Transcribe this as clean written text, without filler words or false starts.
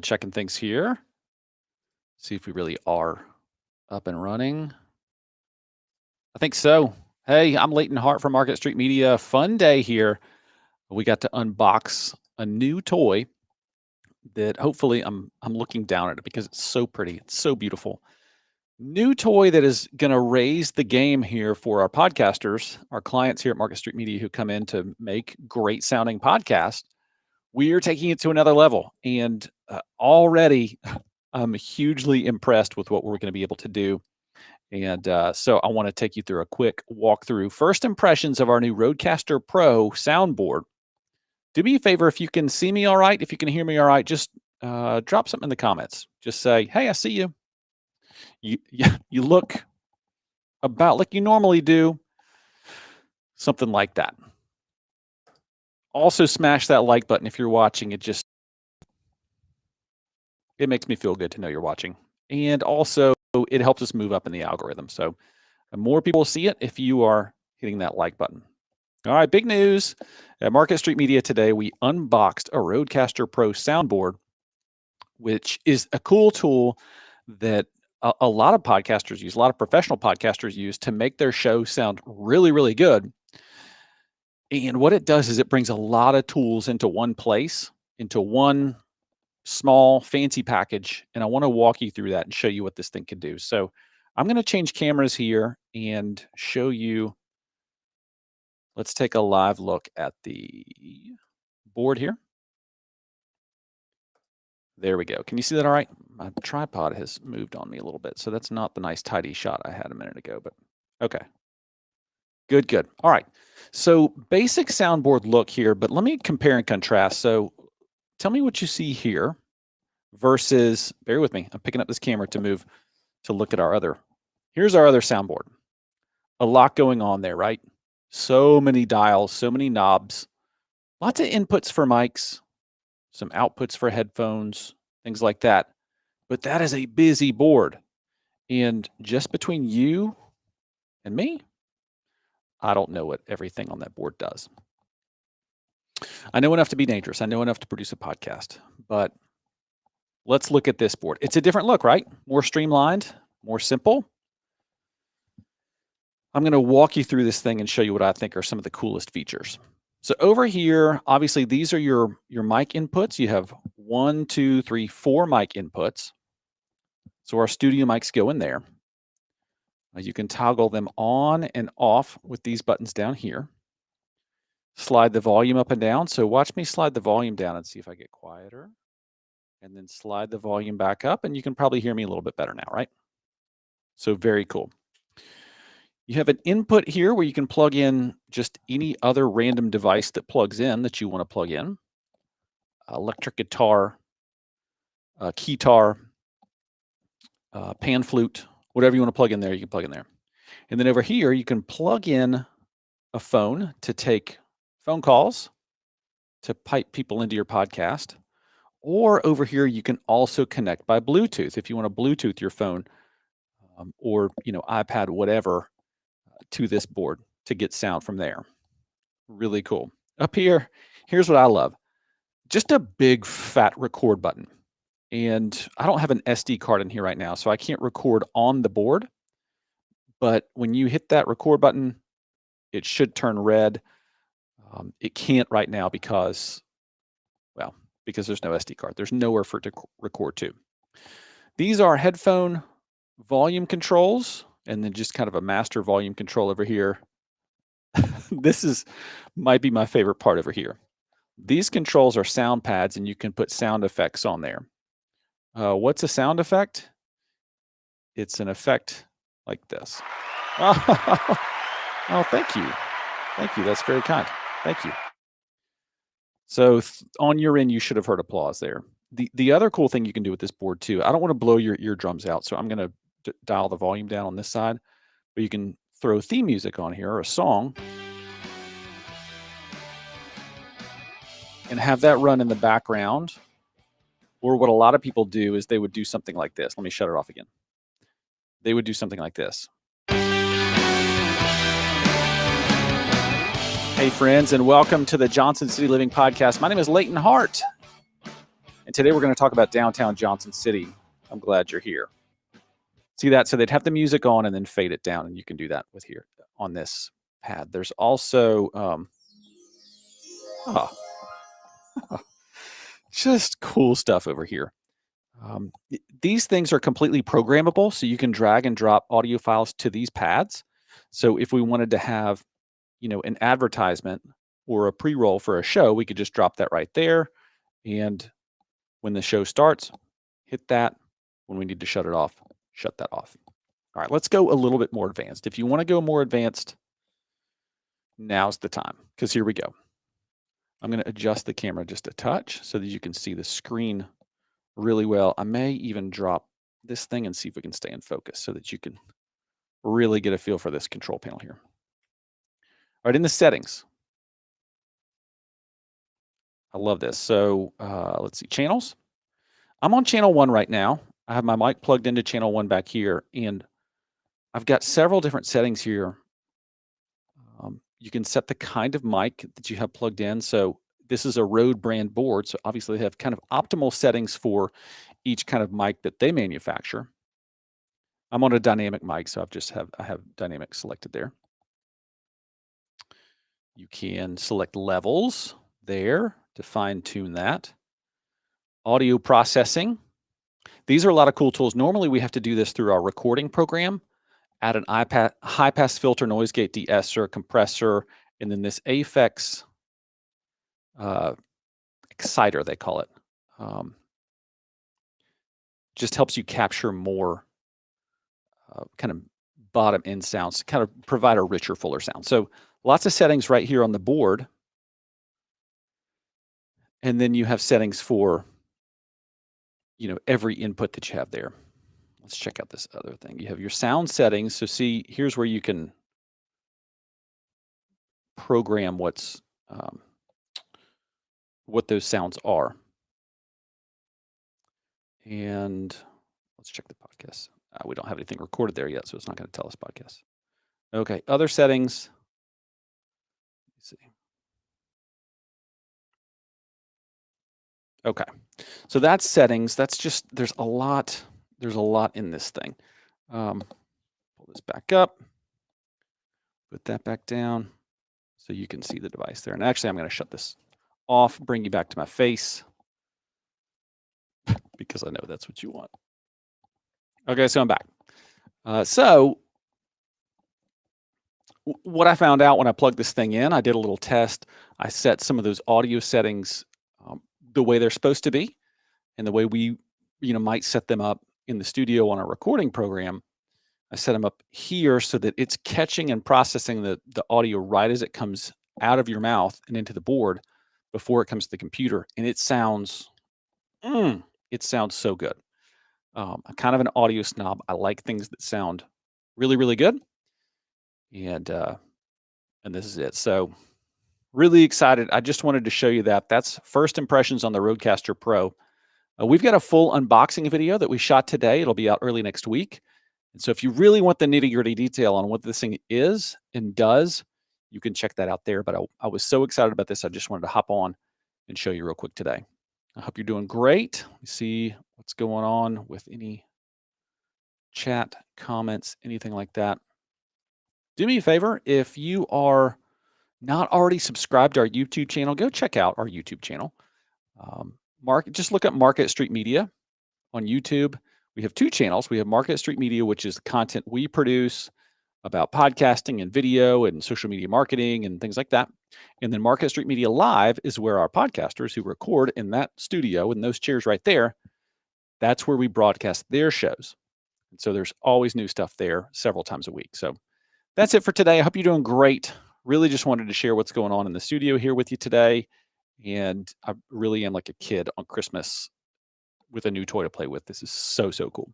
Checking things here. See if we really are up and running. I think so. Hey, I'm Leighton Hart from Market Street Media. Fun day here. We got to unbox a new toy that hopefully I'm looking down at it because it's so pretty. It's so beautiful. New toy that is going to raise the game here for our podcasters, our clients here at Market Street Media who come in to make great sounding podcasts. We are taking it to another level, and already I'm hugely impressed with what we're going to be able to do. And so I want to take you through a quick walkthrough. First impressions of our new RodeCaster Pro soundboard. Do me a favor, if you can see me all right, if you can hear me all right, just drop something in the comments. Just say, hey, I see you. You look about like you normally do. Something like that. Also smash that like button if you're watching. It makes me feel good to know you're watching. And also it helps us move up in the algorithm. So more people will see it if you are hitting that like button. All right, big news. At Market Street Media today, we unboxed a RodeCaster Pro soundboard, which is a cool tool that a lot of podcasters use, a lot of professional podcasters use to make their show sound really, really good. And what it does is it brings a lot of tools into one place, into one small fancy package. And I want to walk you through that and show you what this thing can do. So I'm going to change cameras here and show you. Let's take a live look at the board here. There we go. Can you see that all right? My tripod has moved on me a little bit. So that's not the nice tidy shot I had a minute ago, but okay. Good. All right. So basic soundboard look here, but let me compare and contrast. So tell me what you see here versus, bear with me, I'm picking up this camera to move to look at our other. Here's our other soundboard. A lot going on there, right? So many dials, so many knobs, lots of inputs for mics, some outputs for headphones, things like that. But that is a busy board. And just between you and me, I don't know what everything on that board does. I know enough to be dangerous. I know enough to produce a podcast, but let's look at this board. It's a different look, right? More streamlined, more simple. I'm going to walk you through this thing and show you what I think are some of the coolest features. So over here, obviously, these are your mic inputs. You have 1, 2, 3, 4 mic inputs. So our studio mics go in there. You can toggle them on and off with these buttons down here. Slide the volume up and down. So watch me slide the volume down and see if I get quieter. And then slide the volume back up, and you can probably hear me a little bit better now, right? So very cool. You have an input here where you can plug in just any other random device that plugs in that you want to plug in. Electric guitar, keytar, pan flute, whatever you want to plug in there, you can plug in there. And then over here, you can plug in a phone to take phone calls, to pipe people into your podcast. Or over here, you can also connect by Bluetooth if you want to Bluetooth your phone or iPad, whatever, to this board to get sound from there. Really cool. Up here, here's what I love. Just a big fat record button. And I don't have an SD card in here right now, so I can't record on the board. But when you hit that record button, it should turn red. It can't right now because there's no SD card. There's nowhere for it to record to. These are headphone volume controls, and then just kind of a master volume control over here. This might be my favorite part over here. These controls are sound pads, and you can put sound effects on there. What's a sound effect? It's an effect like this. Oh, thank you. Thank you. That's very kind. Thank you. So on your end, you should have heard applause there. The other cool thing you can do with this board too, I don't want to blow your eardrums out, so I'm going to dial the volume down on this side, but you can throw theme music on here or a song and have that run in the background. Or what a lot of people do is they would do something like this. Let me shut it off again. They would do something like this. Hey friends, and welcome to the Johnson City Living Podcast. My name is Leighton Hart. And today we're going to talk about downtown Johnson City. I'm glad you're here. See that? So they'd have the music on and then fade it down, and you can do that with here on this pad. There's also oh, just cool stuff over here. These things are completely programmable, so you can drag and drop audio files to these pads. So if we wanted to have, an advertisement or a pre-roll for a show, we could just drop that right there. And when the show starts, hit that. When we need to shut it off, shut that off. All right, let's go a little bit more advanced. If you want to go more advanced, now's the time, because here we go. I'm going to adjust the camera just a touch so that you can see the screen really well. I may even drop this thing and see if we can stay in focus so that you can really get a feel for this control panel here. All right, in the settings. I love this. So let's see, channels. I'm on channel 1 right now. I have my mic plugged into channel 1 back here, and I've got several different settings here. You can set the kind of mic that you have plugged in. So this is a Rode brand board. So obviously they have kind of optimal settings for each kind of mic that they manufacture. I'm on a dynamic mic, so I have dynamic selected there. You can select levels there to fine tune that. Audio processing. These are a lot of cool tools. Normally we have to do this through our recording program. Add an high pass filter, noise gate de-esser, compressor, and then this Aphex exciter, they call it. Just helps you capture more kind of bottom end sounds, to kind of provide a richer, fuller sound. So lots of settings right here on the board. And then you have settings for, every input that you have there. Let's check out this other thing. You have your sound settings. So see, here's where you can program what those sounds are. And let's check the podcast. We don't have anything recorded there yet, so it's not going to tell us podcast. Okay, other settings. Let's see. Okay, so that's settings. That's just, there's a lot in this thing. Pull this back up, put that back down so you can see the device there. And actually, I'm going to shut this off, bring you back to my face because I know that's what you want. Okay, so I'm back. So what I found out when I plugged this thing in, I did a little test. I set some of those audio settings the way they're supposed to be, and the way we, might set them up in the studio on a recording program. I set them up here so that it's catching and processing the audio right as it comes out of your mouth and into the board before it comes to the computer, and it sounds so good. I'm kind of an audio snob. I like things that sound really, really good, and this is it. So really excited. I just wanted to show you that. That's first impressions on the RodeCaster Pro. We've got a full unboxing video that we shot today. It'll be out early next week. And so if you really want the nitty-gritty detail on what this thing is and does, you can check that out there. But I was so excited about this, I just wanted to hop on and show you real quick today. I hope you're doing great. Let me see what's going on with any chat, comments, anything like that. Do me a favor, if you are not already subscribed to our YouTube channel, go check out our YouTube channel. Just look up Market Street Media on YouTube. We have 2 channels. We have Market Street Media, which is the content we produce about podcasting and video and social media marketing and things like that. And then Market Street Media Live is where our podcasters who record in that studio in those chairs right there, that's where we broadcast their shows. And so there's always new stuff there several times a week. So that's it for today. I hope you're doing great. Really just wanted to share what's going on in the studio here with you today. And I really am like a kid on Christmas with a new toy to play with. This is so, so cool.